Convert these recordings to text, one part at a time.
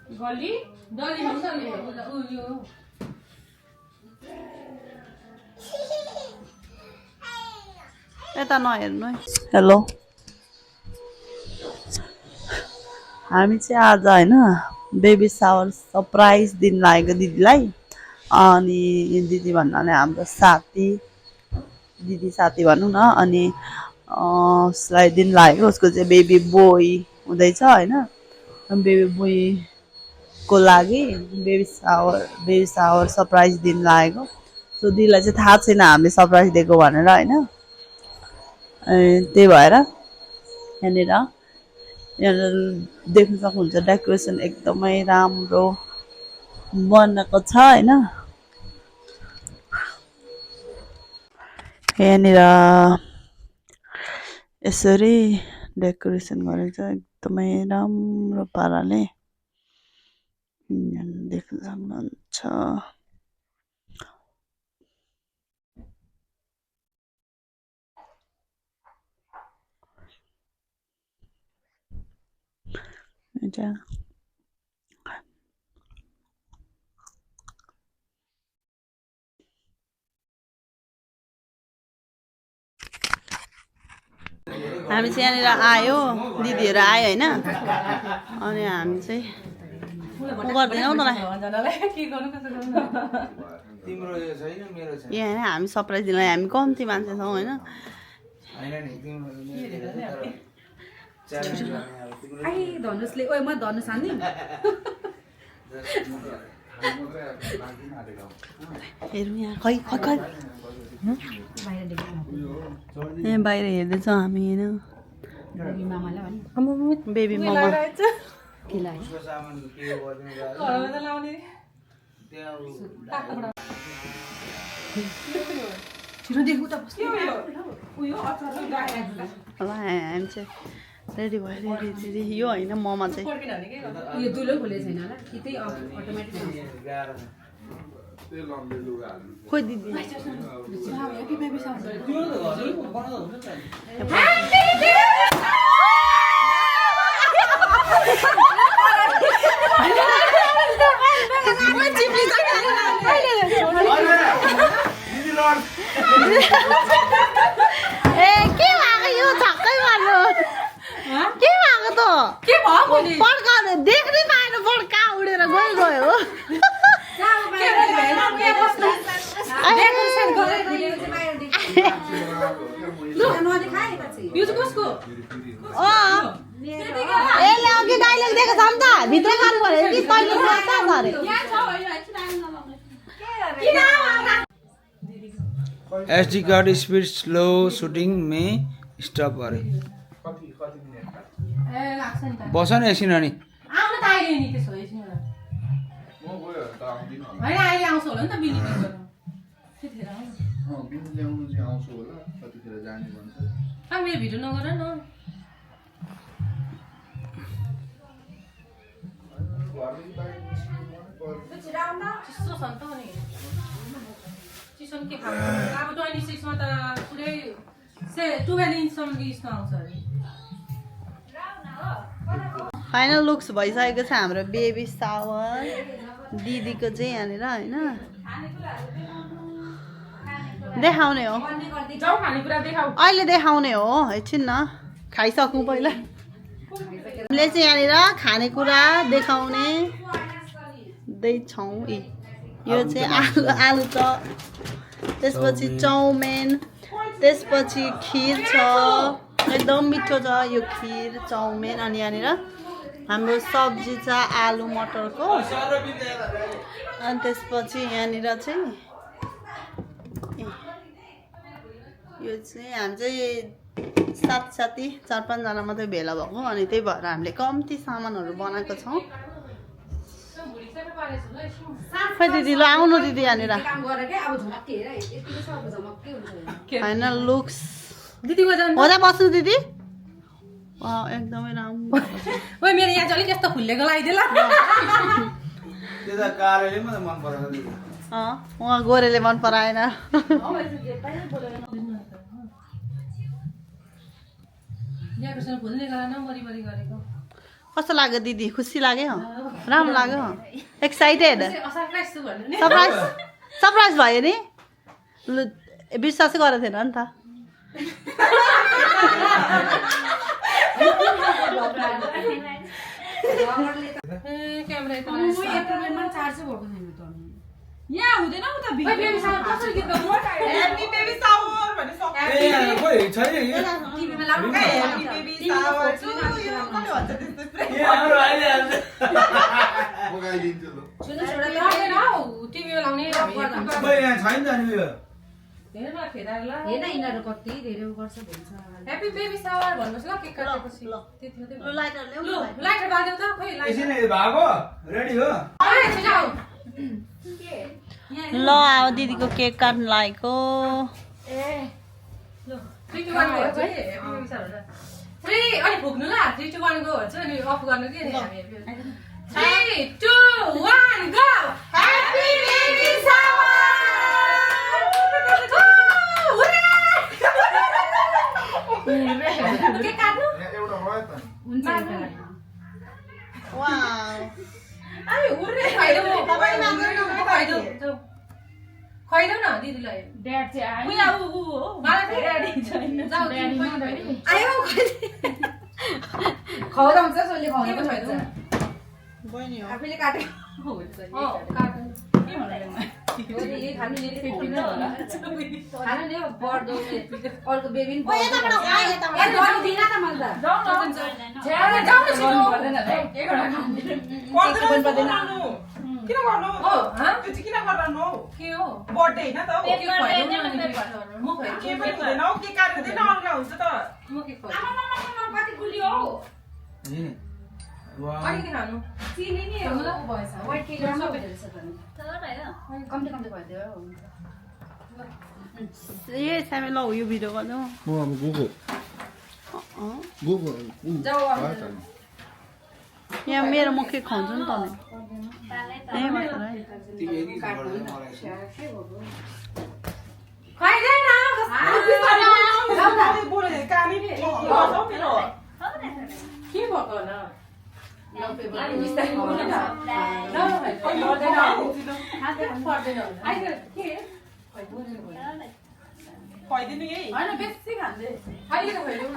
गली डली हुन्छ नि यो यता नहेर्नु है। हेलो, हामी चाहिँ आज होइन बेबी सावर सरप्राइज दिन लागेको दिदीलाई। अनि दिदी भन्नाले हाम्रो साथी, दिदी साथी भनौँ न। अनि उसलाई दिन लागेको, उसको चाहिँ बेबी बोय हुँदैछ होइन। बेबी बोयको लागि बेबी सावर सरप्राइज दिन लागेको। सो दिदीलाई चाहिँ थाहा छैन हामीले सरप्राइज दिएको भनेर होइन। त्यही भएर यहाँनिर देख्न सक्नुहुन्छ डेकोरेसन एकदमै राम्रो बनाएको छ होइन। यहाँनिर यसरी डेकोरेसन गरेको छ एकदमै राम्रो पाराले, देख्न सक्नुहुन्छ। हामी चाहिँ यहाँनिर आयो, दिदीहरू आयो होइन। अनि हामी चाहिँ गर्दैनौँ तँलाई यहाँ होइन। हामी सरप्राइज दिनलाई हामी कम्ती मान्छे छौँ होइन। धनुषले ओए म धनुष हान्ने हेरौँ यहाँ खै खै खै यहाँ बाहिर हेर्दैछौँ हामी होइन। बेबी ममा हामी चाहिँ रेडी भयो। रेडी यो होइन ममा चाहिँ यो दुलो खोले छैन होला कि त्यही अटोमेटिक खोइ दिदी के भएको यो छक्कै मार्नु के भएको त के भयो पड्काउने देख्नै पाएन। पड्का उडेर गयो यसले अघि डाइलग दिएको छ नि त भित्र गर्नु पर्यो कि तैँले SD card speed slow shooting में स्टॉप करे बस न एकछिन अनि आउनु त अहिले नि त्यसो एकछिन होइन अहिले आउँछ होला नि त बिलिङ गर्नु त्यतिखेर आउनु मेरो भिडियो नगर न चिसो छ नि त अनि चिसो के खानु अब 26 मा त पुरै 12 इन्चसम्म स्नो आउँछ अरे। फाइनल लुक्स भइसकेको छ हाम्रो बेबी सावर दिदीको चाहिँ यहाँनिर होइन। देखाउने हो अहिले देखाउने हो एकछिन न खाइसक्नु पहिला। हामीले चाहिँ यहाँनिर खानेकुरा देखाउने दैछौँ। यो चाहिँ आलु चप, त्यसपछि चाउमिन, त्यसपछि खिर छ एकदम मिठो छ यो खिर चाउमिन। अनि यहाँनिर हाम्रो सब्जी छ आलु मटरको। अनि त्यसपछि यहाँनिर चाहिँ यो चाहिँ हामी चाहिँ साथी 4-5 जना मात्रै भेला भएको। अनि त्यही भएर हामीले कम्ती सामानहरू बनाएको छौँ। खै दिदी ल आउनु दिदी यहाँनिर फाइनल लुक्स हुँदा बस्नु दिदी। एकदमै राम्रो ओए मेरो यहाँ चाहिँ अलिक यस्तो खुल्लेको लगाइदिए ल उहाँ गोरेले मन पराएन। कस्तो लाग्यो दिदी खुसी लाग्यो राम्रो लाग्यो एक्साइटेड सरप्राइज छु भन्नु नि सरप्राइज भयो नि लु विश्वासै गरेको थिएन नि त क्यामेरा यता यहाँ हुँदैन उता बेबी सावर कसरी गीत गाउनु ह्याप्पी बेबी सावर भन्ने सक खोइ छैन नि टिभीमा लाग्नु ह्याप्पी बेबी सावर यो कसले भन्छ त्यस्तो ए हाम्रो आइहाल्छ मगाइदिन्छु ल सुन्नु छोरा लाग्दैन हौ टिभीमा लाउने खोइ यहाँ छैन त नि यो हेर न फेदारला हेर्न यिनीहरू कति धेरै गर्छ भन्छ ह्याप्पी बेबी सावर भन्नुस् ल केक काटेपछि त्यति मात्रै लु लाइटर ल्याऊ लु लाइटर बाल्देऊ त खोइ यसरी लाइटर नै भएको रेडी हो आए छिटो ल अब दिदीको केक काट्नु लागेको ल 3 2 1 गो है ह्याप्पी बेबी सावर 3 अनि फुक्नु ल 3 2 1 गो भन्छ अनि अफ गर्नु के नि हामी 3 2 1 गो ह्याप्पी बेबी सावर के काट्नु एउटा भयो त हुन्छ वाउ आई उर्रे खाइदेऊ खुवाइदेऊ न दिदीलाई ड्याड चाहिँ आयो उया उ हो मलाई फेरि ड्याडी छैन जाऊ ड्याडी दिदी नभए पनि नि। आयो खुवाउँछ जसले के खुवाउँछ खुवाइदेऊ बहिनी हो आफैले काटेको काट्नु के भन्नु यही खानु नि खानु नि हौ बढ्दो अर्को बेबी ओ यताबाट आ यताबाट ए गर्नु दिन त मैले त जाऊ न छिटो पर्दैन किन गर्नु हो ह त्यो चाहिँ किन गर्नु के हो बर्थडे हैन त के खुवाइदेऊ न अनि म के खुवाइदेऊ पनि हुँदैन हौ के काट्दैन अर्का हुन्छ त म के खुवाइदेऊ कति गुलियो हौ वाह अनि के खानु चिनी नि खानु ल भएछ वाइट केक राम्रो भइरहेछ त नि कम्ती कम्ती भइदियो ए सामे ल यो भिडियो गर्नु म अब गुगु गुगु जाऊ यहाँ मेरो म केक खुवाउँछु नि त नि ए मेरो है खुवाइदेऊ न बोले कानी मेरो के भएको न खुवाइदिनु यही होइन बेसी खाँदै अहिले त खुवाइदेऊ न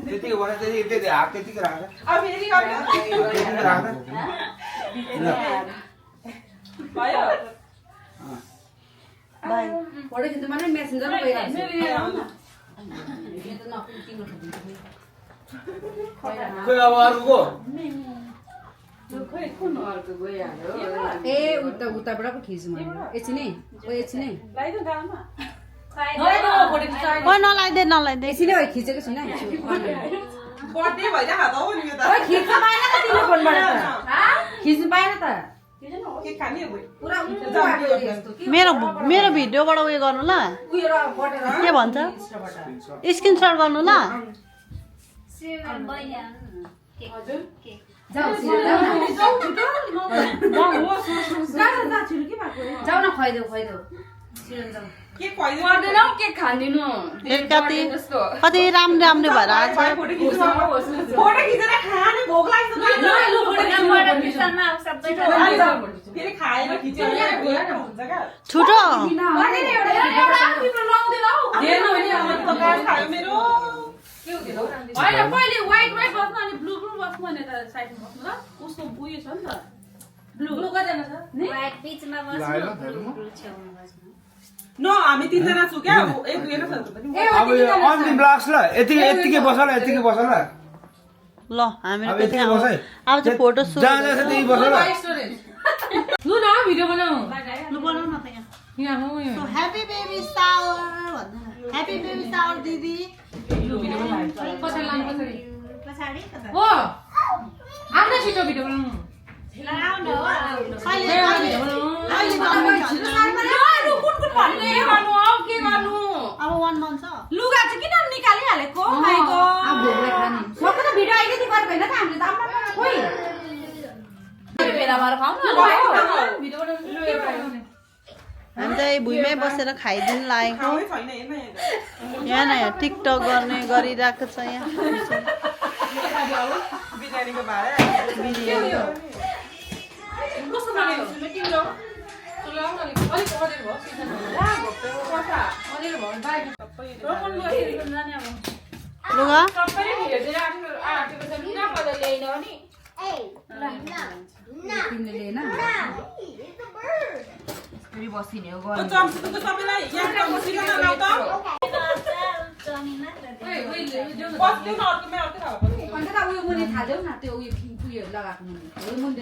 त्यतिकै भने त्यति हात त्यतिकै राख अब फेरि गर्नु त्यतिकै राख भयो बाई फोटो खिच्नु मात्रै मेसेन्जरमा गइरहेछ खोइ अब अर्को ए उताबाट पो खिच्छु मैले एकछिनै एकछिनै ओ नलाइदे नलाइदे एकछिनै भयो खिचेको छुइनँ बर्थडे भइरहेको त हो नि यो त खिच्नु पाएन त तिम्रो फोनबाट त खिच्नु पाएन त के खाने हो पुरा उँभो आएको यस्तो के मेरो मेरो भिडियोबाट उयो गर्नु ल उयो र बटेर के भन्छ स्क्रिनसट गर्नु ल जाऊ न खुवाइदेऊ छिटो के खुवाइदिनु एक कति राम्रो राम्रो भएर आएको छ फोटो खिचेर खाने भोक लाग्छ फेरि खाएर खिचेर हुन्छ क्या छुटो खायो मेरो होइन पहिले व्हाइट बस्नु अनि ब्लू बस्नु भने त साइडमा बस्नु ल उसको उयो छ नि त ब्लू कतिजना छ न हामी तीनजना छु क्या एक दुईजना छ पनि अब यो अन्तिम लास्ट ल यतिकै बस ल यतिकै बस ल ल हामीहरू अब पनि यतिकै बस है अब चाहिँ फोटो सुट जहाँ जहाँ छ त्यही बस ल लु न भिडियो बनाऊ लु बनाऊ न त यहाँ यहाँ हो यो सो ह्यापी बेबी सावर भन्नु ह्यापी बेबी सावर दिदी कसरी लानु कसरी हो आउन छिटो भिडियो बनाऊ अहिले अब 1 मन्थ छ लुगा चाहिँ किन निकालिहालेको माइको भोकले खाने सबै त भिडियो अहिले चाहिँ गरेको होइन त हामीले त आफ्नो खोइ भेला भएर खाऊ न भिडियो बनाउनु हामी चाहिँ भुइँमै बसेर खाइदिनु लागेको खानै छैन हेर्न यहाँ न यहाँ टिकटक गर्ने गरिरहेको छ यहाँ बिरयानीको भाडा के हो यो कस्तो लाग्यो तिम्रो चलाउ न अलिक अलिक भयो सिजन ला कता अलिक भयो बाइक रोपन गरिरहेको जाने अब लुगा सबैले हेर्दै आएको छ लुगा बदल ल्याइन नि तिमीले लिएन फेरि बसिने हो ओ चम्ची त सबैलाई यहाँ चम्ची किन लाउ त बस्दै न अर्कोमै अर्कै खाऊ अन्त त उयो मुनि थाल्यौ न त्यो उयो लगाएको मुनि मुनि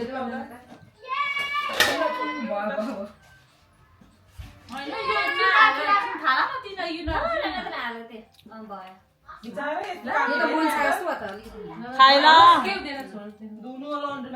बिचारै यो त बोल्छ जस्तो भयो त अलिकति खाइ ल के हुँदैन छोड्नु दुनु लन्डन